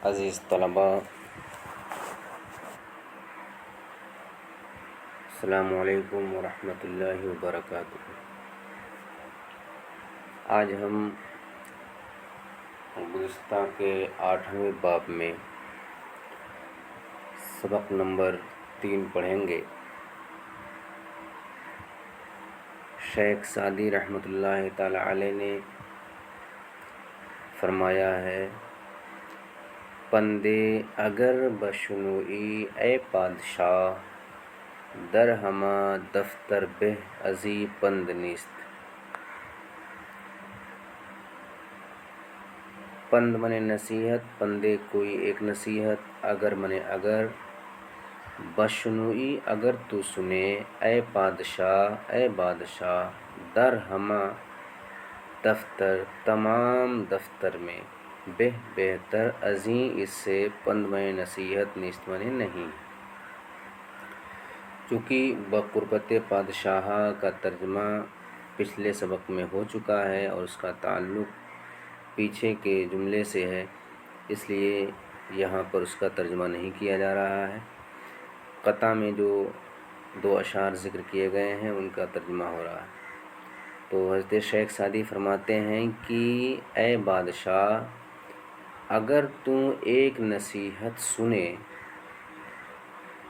عزیز طلباء، السلام علیکم ورحمۃ اللہ وبرکاتہ۔ آج ہم گزشتہ کے 8ویں باب میں سبق نمبر 3 پڑھیں گے۔ شیخ سعدی رحمۃ اللہ تعالی علیہ نے فرمایا ہے: پندے اگر بشنوئی اے پادشاہ، در ہمہ دفتر بہ ازی پند نیست۔ پند منے نصیحت، پندے کوئی ایک نصیحت، اگر منے اگر، بشنوئی اگر تو سنے، اے پادشاہ اے بادشاہ، در ہمہ دفتر تمام دفتر میں، بہ بہتر، ازیں اس سے، پند منے نصیحت، نیست منے نہیں۔ چونکہ بقربت پادشاہ کا ترجمہ پچھلے سبق میں ہو چکا ہے اور اس کا تعلق پیچھے کے جملے سے ہے، اس لیے یہاں پر اس کا ترجمہ نہیں کیا جا رہا ہے۔ قطع میں جو 2 اشعار ذکر کیے گئے ہیں ان کا ترجمہ ہو رہا ہے۔ تو حضرت شیخ سعدی فرماتے ہیں کہ اے بادشاہ، اگر تو ایک نصیحت سنے،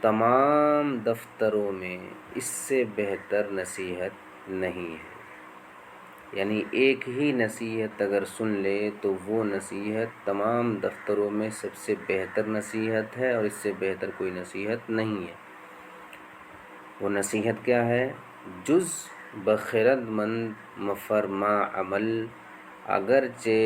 تمام دفتروں میں اس سے بہتر نصیحت نہیں ہے۔ یعنی ایک ہی نصیحت اگر سن لے تو وہ نصیحت تمام دفتروں میں سب سے بہتر نصیحت ہے، اور اس سے بہتر کوئی نصیحت نہیں ہے۔ وہ نصیحت کیا ہے؟ جز بخرد مند مفرما عمل، اگرچہ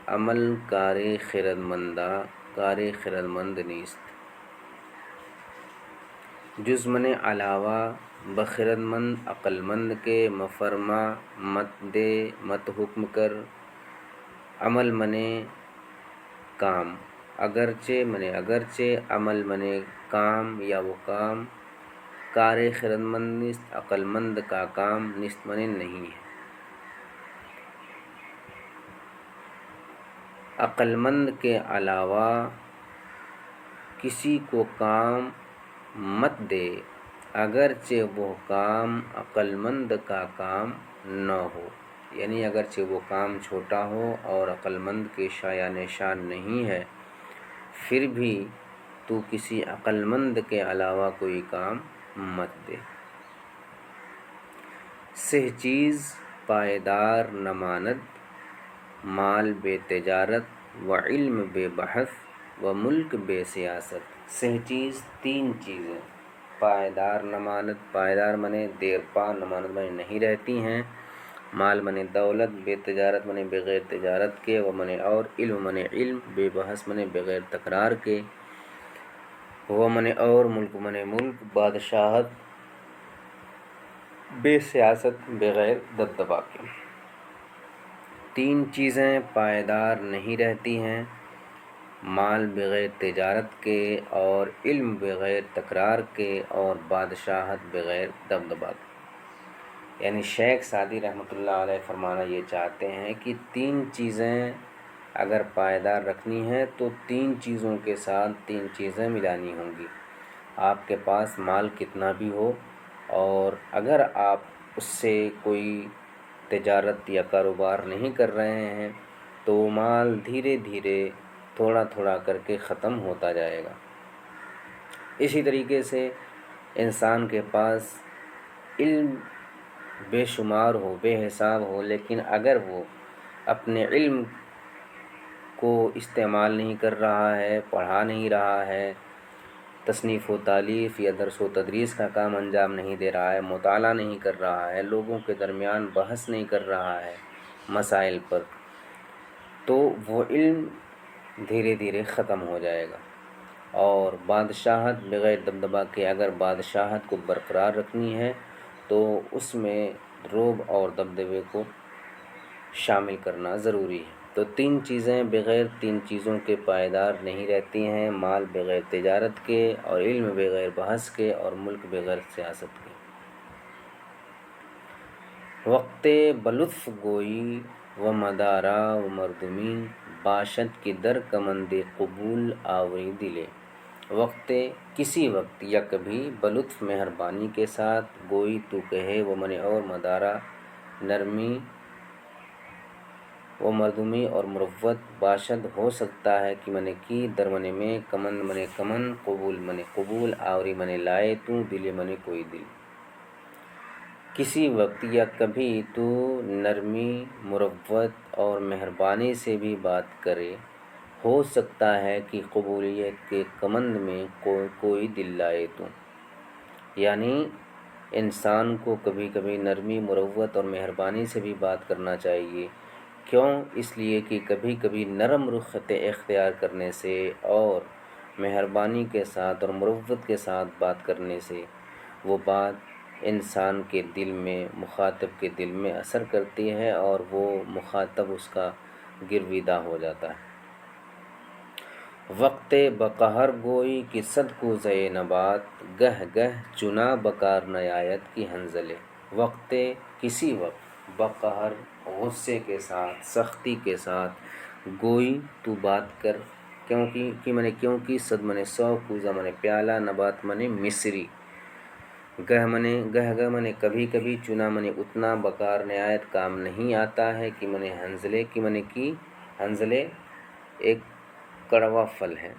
عمل کار خرد مندہ، کار خرد مند نیست۔ جز منے علاوہ، بخرد مند عقل مند کے، مفرما مت دے، مت حکم کر، عمل منے کام، اگرچہ منے اگرچہ، عمل منے کام یا وہ کام، کار خرد مند نیست، عقل مند کا کام، نیست منے نہیں ہے۔ عقل مند کے علاوہ کسی کو کام مت دے، اگرچہ وہ کام عقل مند کا کام نہ ہو۔ یعنی اگرچہ وہ کام چھوٹا ہو اور عقل مند کے شایہ نشان نہیں ہے، پھر بھی تو کسی عقل مند کے علاوہ کوئی کام مت دے۔ سہ چیز پائیدار نماند، مال بے تجارت، و علم بے بحث، و ملک بے سیاست۔ سہ چیز 3 چیزیں پائیدار نماند، پائیدار منے دیر پا، نماند منے نہیں رہتی ہیں، مال منے دولت، بے تجارت منے بغیر تجارت کے، و منے اور، علم منے علم، بے بحث منے بغیر تکرار کے، و منے اور، ملک منے ملک، بادشاہت، بے سیاست، بغیر دبدبا کے۔ 3 چیزیں پائیدار نہیں رہتی ہیں، مال بغیر تجارت کے، اور علم بغیر تکرار کے، اور بادشاہت بغیر دبدبا کے۔ یعنی شیخ سعدی رحمۃ اللہ علیہ فرمانا یہ چاہتے ہیں کہ 3 چیزیں اگر پائیدار رکھنی ہیں تو 3 چیزوں کے ساتھ 3 چیزیں ملانی ہوں گی۔ آپ کے پاس مال کتنا بھی ہو، اور اگر آپ اس سے کوئی تجارت یا کاروبار نہیں کر رہے ہیں تو وہ مال دھیرے دھیرے تھوڑا تھوڑا کر کے ختم ہوتا جائے گا۔ اسی طریقے سے انسان کے پاس علم بے شمار ہو، بے حساب ہو، لیکن اگر وہ اپنے علم کو استعمال نہیں کر رہا ہے، پڑھا نہیں رہا ہے، تصنیف و تالیف یا درس و تدریس کا کام انجام نہیں دے رہا ہے، مطالعہ نہیں کر رہا ہے، لوگوں کے درمیان بحث نہیں کر رہا ہے مسائل پر، تو وہ علم دھیرے دھیرے ختم ہو جائے گا۔ اور بادشاہت بغیر دبدبا کے، اگر بادشاہت کو برقرار رکھنی ہے تو اس میں رعب اور دبدبے کو شامل کرنا ضروری ہے۔ تو 3 چیزیں بغیر 3 چیزوں کے پائیدار نہیں رہتی ہیں، مال بغیر تجارت کے، اور علم بغیر بحث کے، اور ملک بغیر سیاست کے۔ وقت بلطف گوئی و مدارا و مردمی باشد کہ در کمند قبول آوری دلے، وقت کسی وقت یا کبھی بلطف مہربانی کے ساتھ گوئی تو کہے وہ من اور مدارا نرمی و مردمی اور مروت باشد ہو سکتا ہے کہ من کی در من میں کمند من کمن قبول من قبول آوری من لائے تو دل من کوئی دل، کسی وقت یا کبھی تو نرمی مروت اور مہربانی سے بھی بات کرے، ہو سکتا ہے کہ قبولیت کے کمند میں کوئی دل لائے تو، یعنی انسان کو کبھی کبھی نرمی مروت اور مہربانی سے بھی بات کرنا چاہیے۔ کیوں؟ اس لیے کہ کبھی کبھی نرم رخ اختیار کرنے سے اور مہربانی کے ساتھ اور مروت کے ساتھ بات کرنے سے وہ بات انسان کے دل میں، مخاطب کے دل میں اثر کرتی ہے اور وہ مخاطب اس کا گرویدہ ہو جاتا ہے۔ وقت بقہر گوئی کہ صد کوزۂ نبات، گہ گہ چنا بکار نیایت کی حنظلے، وقت کسی وقت بقہر غصے کے ساتھ سختی کے ساتھ گوئی تو بات کر، کیونکہ صد من 100 کوزہ من پیالہ، نبات من مصری، گہ من کبھی کبھی، چنا من اتنا، بکار نہایت کام نہیں آتا ہے، کہ من حنظلے کی حنظلے ایک کڑوا پھل ہے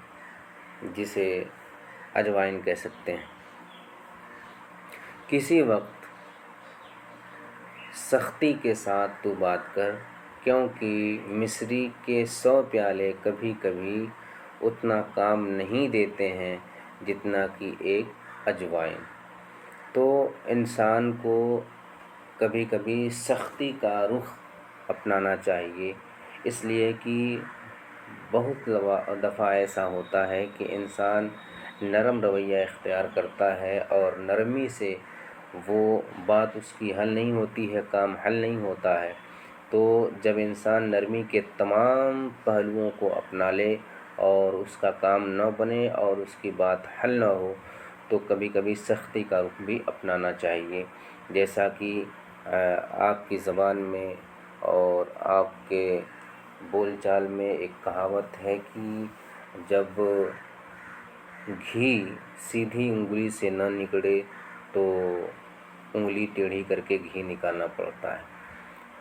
جسے اجوائن کہہ سکتے ہیں۔ کسی وقت سختی کے ساتھ تو بات کر، کیونکہ مصری کے 100 پیالے کبھی کبھی اتنا کام نہیں دیتے ہیں جتنا کہ ایک اجوائن۔ تو انسان کو کبھی کبھی سختی کا رخ اپنانا چاہیے، اس لیے کہ بہت دفعہ ایسا ہوتا ہے کہ انسان نرم رویہ اختیار کرتا ہے اور نرمی سے وہ بات اس کی حل نہیں ہوتی ہے، کام حل نہیں ہوتا ہے۔ تو جب انسان نرمی کے تمام پہلوؤں کو اپنا لے اور اس کا کام نہ بنے اور اس کی بات حل نہ ہو تو کبھی کبھی سختی کا رخ بھی اپنانا چاہیے، جیسا کہ آپ کی زبان میں اور آپ کے بول چال میں ایک کہاوت ہے کہ جب گھی سیدھی انگلی سے نہ نکلے تو انگلی ٹیڑھی کر کے گھی نکالنا پڑتا ہے۔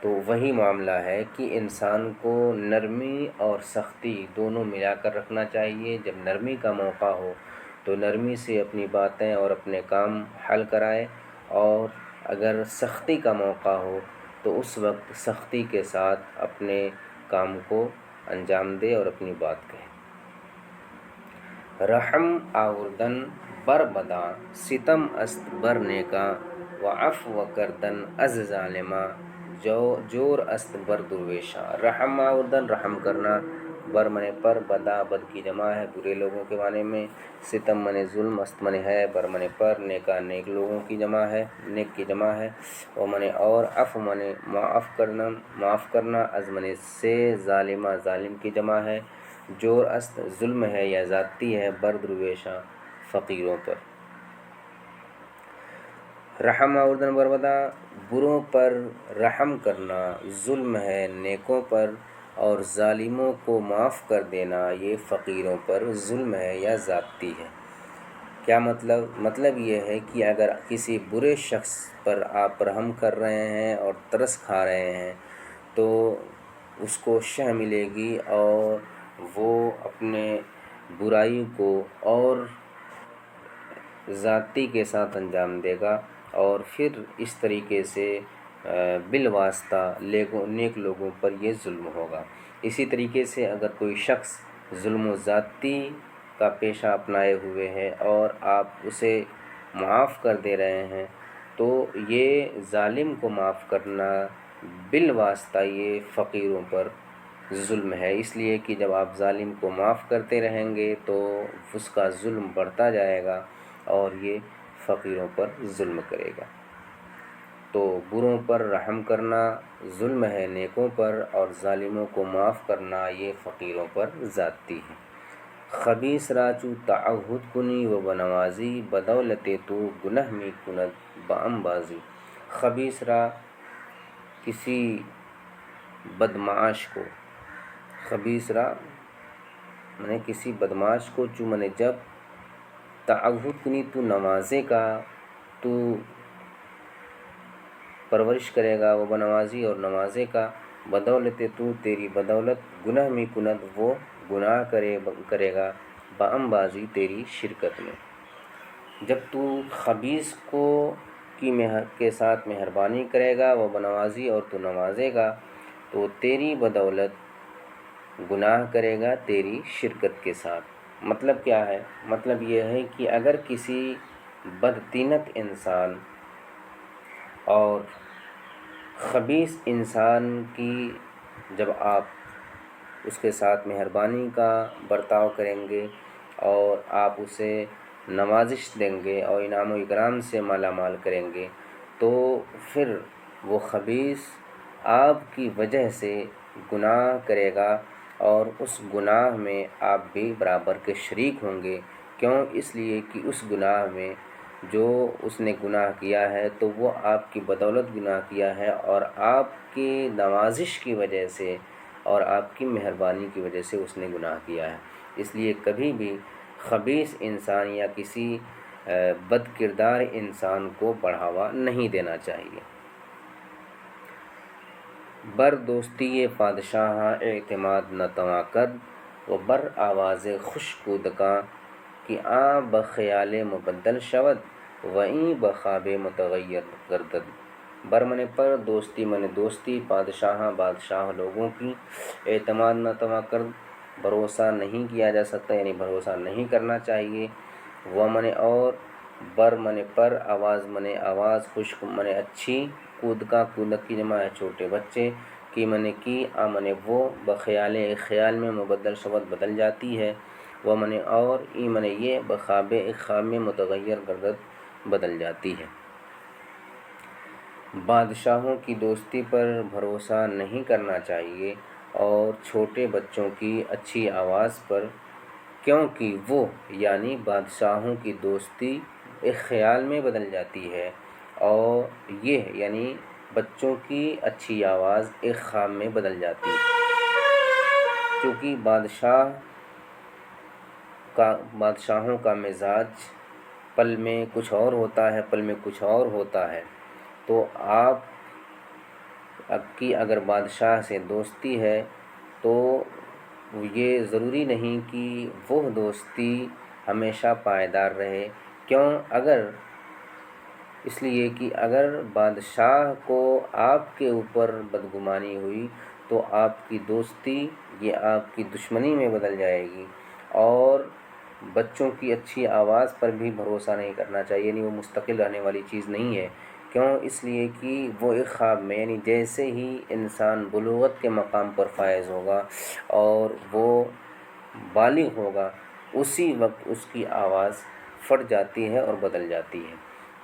تو وہی معاملہ ہے کہ انسان کو نرمی اور سختی دونوں ملا کر رکھنا چاہیے۔ جب نرمی کا موقع ہو تو نرمی سے اپنی باتیں اور اپنے کام حل کرائے، اور اگر سختی کا موقع ہو تو اس وقت سختی کے ساتھ اپنے کام کو انجام دے اور اپنی بات کہے۔ رحم آوردن بر بداں، ستم است بر نیکاں، و عفو کردن از ظالماں، جور است بر درویشاں۔ رحم آوردن رحم کرنا، بر من پر، بدا بد کی جمع ہے برے لوگوں کے معنی میں، ستم من ظلم، است من ہے، بر من پر، نیکا نیک لوگوں کی جمع ہے، نیک کی جمع ہے، و من اور، عفو من معاف کرنا، از من سے، ظالمہ ظالم کی جمع ہے، جور است ظلم ہے یا زیادتی ہے، بر درویشاں فقیروں پر۔ رحم آوردن بربدا، بروں پر رحم کرنا ظلم ہے نیکوں پر، اور ظالموں کو معاف کر دینا یہ فقیروں پر ظلم ہے یا زیادتی ہے۔ کیا مطلب یہ ہے کہ اگر کسی برے شخص پر آپ رحم کر رہے ہیں اور ترس کھا رہے ہیں تو اس کو شہ ملے گی اور وہ اپنے برائی کو اور ذاتی کے ساتھ انجام دے گا، اور پھر اس طریقے سے بالواسطہ نیک لوگوں پر یہ ظلم ہوگا۔ اسی طریقے سے اگر کوئی شخص ظلم و زیادتی کا پیشہ اپنائے ہوئے ہے اور آپ اسے معاف کر دے رہے ہیں تو یہ ظالم کو معاف کرنا بالواسطہ یہ فقیروں پر ظلم ہے، اس لیے کہ جب آپ ظالم کو معاف کرتے رہیں گے تو اس کا ظلم بڑھتا جائے گا اور یہ فقیروں پر ظلم کرے گا۔ تو بروں پر رحم کرنا ظلم ہے نیکوں پر، اور ظالموں کو معاف کرنا یہ فقیروں پر زیادتی ہے۔ خبیث را چو تعہد کنی و بنوازی، بدولت تو گنہ می کند بانبازی۔ خبیث را کسی بدمعاش کو، خبیث راہ میں کسی بدمعاش کو جو میں نے جب تعہد کنی تو نمازے کا تو پرورش کرے گا وہ بنمازی اور نمازے کا، بدولت تو تیری بدولت گناہ میں کند وہ گناہ کرے گا بام بازی تیری شرکت میں۔ جب تو خبیث کے ساتھ مہربانی کرے گا وہ بنمازی اور تو نمازے گا تو تیری بدولت گناہ کرے گا تیری شرکت کے ساتھ۔ مطلب کیا ہے؟ مطلب یہ ہے کہ اگر کسی بدطینت انسان اور خبیث انسان کی جب آپ اس کے ساتھ مہربانی کا برتاؤ کریں گے اور آپ اسے نوازش دیں گے اور انعام و اکرام سے مالا مال کریں گے تو پھر وہ خبیث آپ کی وجہ سے گناہ کرے گا اور اس گناہ میں آپ بھی برابر کے شریک ہوں گے۔ کیوں؟ اس لیے کہ اس گناہ میں جو اس نے گناہ کیا ہے تو وہ آپ کی بدولت گناہ کیا ہے اور آپ کی نوازش کی وجہ سے اور آپ کی مہربانی کی وجہ سے اس نے گناہ کیا ہے۔ اس لیے کبھی بھی خبیث انسان یا کسی بد کردار انسان کو بڑھاوا نہیں دینا چاہیے۔ بر دوستی پادشاہ اعتماد نہ تواں کرد و بر آواز خوش کودکاں کہ آ بخیال مبدل شود و این بخواب متغیر گردد۔ بر منے پر دوستی منے دوستی بادشاہ لوگوں کی اعتماد نہ تواں کرد بھروسہ نہیں کیا جا سکتا، یعنی بھروسہ نہیں کرنا چاہیے۔ وہ منے اور بر منے پر آواز منے آواز خشک منے اچھی کودک کی جمع ہے چھوٹے بچے کی منے کی آ منے وہ بخیال ایک خیال میں مبدل شود بدل جاتی ہے، وہ منے اور ای منے یہ بخواب ایک خواب میں متغیر گردد بدل جاتی ہے۔ بادشاہوں کی دوستی پر بھروسہ نہیں کرنا چاہیے اور چھوٹے بچوں کی اچھی آواز پر، کیونکہ وہ یعنی بادشاہوں کی دوستی ایک خیال میں بدل جاتی ہے اور یہ یعنی بچوں کی اچھی آواز ایک خواب میں بدل جاتی ہے، کیونکہ بادشاہوں کا مزاج پل میں کچھ اور ہوتا ہے، پل میں کچھ اور ہوتا ہے۔ تو آپ کی اگر بادشاہ سے دوستی ہے تو یہ ضروری نہیں کہ وہ دوستی ہمیشہ پائیدار رہے۔ کیوں؟ اس لیے کہ اگر بادشاہ کو آپ کے اوپر بدگمانی ہوئی تو آپ کی دوستی یہ آپ کی دشمنی میں بدل جائے گی۔ اور بچوں کی اچھی آواز پر بھی بھروسہ نہیں کرنا چاہیے، یعنی وہ مستقل رہنے والی چیز نہیں ہے۔ کیوں؟ اس لیے کہ وہ ایک خواب میں، یعنی جیسے ہی انسان بلوغت کے مقام پر فائز ہوگا اور وہ بالغ ہوگا اسی وقت اس کی آواز پھٹ جاتی ہے اور بدل جاتی ہے۔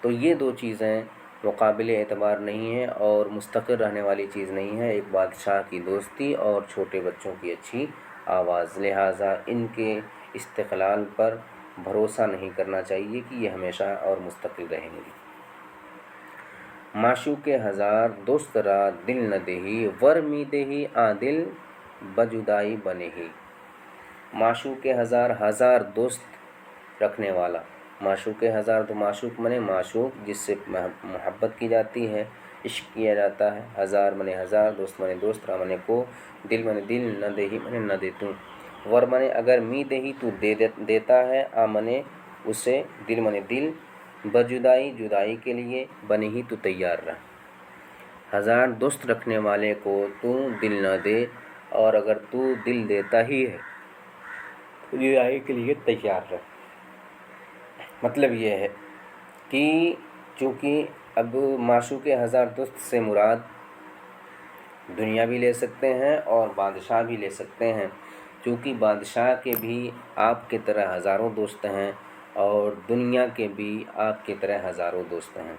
تو یہ دو چیزیں مقابل اعتبار نہیں ہیں اور مستقل رہنے والی چیز نہیں ہے، ایک بادشاہ کی دوستی اور چھوٹے بچوں کی اچھی آواز، لہٰذا ان کے استقلال پر بھروسہ نہیں کرنا چاہیے کہ یہ ہمیشہ اور مستقل رہیں گے۔ معشوق ہزار دوست را دل نہ دہی ور می دہی آ دل بجدائی بنے ہی۔ معشوق ہزار دوست رکھنے والا، معشوق ہزار تو معشوق منے معشوق جس سے محبت کی جاتی ہے، عشق کیا جاتا ہے، ہزار منے ہزار، دوست منے دوست، را منے کو، دل منے دل، نہ دہی منے نہ دے تو، ور منے اگر می دہی تو دیتا ہے، آ منے اسے، دل منے دل، بجدائی جدائی کے لیے، بنے ہی تو تیار رہ۔ ہزار دوست رکھنے والے کو تو دل نہ دے اور اگر تو دل دیتا ہی ہے تو جدائی کے لیے تیار رہ۔ مطلب یہ ہے کہ چونکہ اب معشوق ہزار دوست سے مراد دنیا بھی لے سکتے ہیں اور بادشاہ بھی لے سکتے ہیں، چونکہ بادشاہ کے بھی آپ کے طرح ہزاروں دوست ہیں اور دنیا کے بھی آپ کی طرح ہزاروں دوست ہیں۔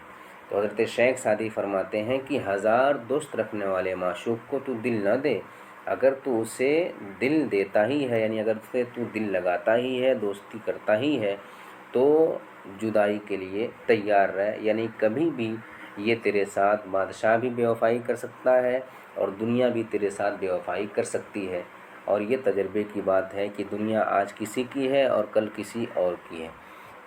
تو حضرت شیخ سعدی فرماتے ہیں کہ ہزار دوست رکھنے والے معشوق کو تو دل نہ دے، اگر تو اسے دل دیتا ہی ہے، یعنی اگر اسے تو دل لگاتا ہی ہے، دوستی کرتا ہی ہے تو جدائی کے لیے تیار رہ، یعنی کبھی بھی یہ تیرے ساتھ بادشاہ بھی بے وفائی کر سکتا ہے اور دنیا بھی تیرے ساتھ بے وفائی کر سکتی ہے، اور یہ تجربے کی بات ہے کہ دنیا آج کسی کی ہے اور کل کسی اور کی ہے۔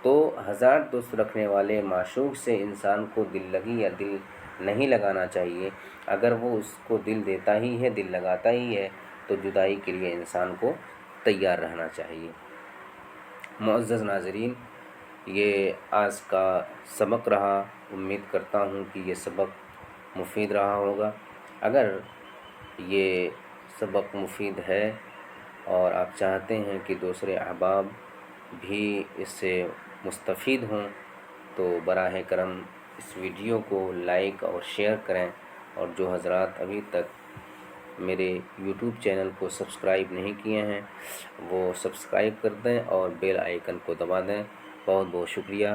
تو ہزار دوست رکھنے والے معشوق سے انسان کو دل لگی یا دل نہیں لگانا چاہیے۔ اگر وہ اس کو دل دیتا ہی ہے، دل لگاتا ہی ہے، تو جدائی کے لیے انسان کو تیار رہنا چاہیے۔ معزز ناظرین، یہ آج کا سبق رہا، امید کرتا ہوں کہ یہ سبق مفید رہا ہوگا۔ اگر یہ سبق مفید ہے اور آپ چاہتے ہیں کہ دوسرے احباب بھی اس سے مستفید ہوں، تو براہ کرم اس ویڈیو کو لائک اور شیئر کریں، اور جو حضرات ابھی تک میرے یوٹیوب چینل کو سبسکرائب نہیں کیے ہیں وہ سبسکرائب کر دیں اور بیل آئیکن کو دبا دیں۔ بہت بہت شکریہ۔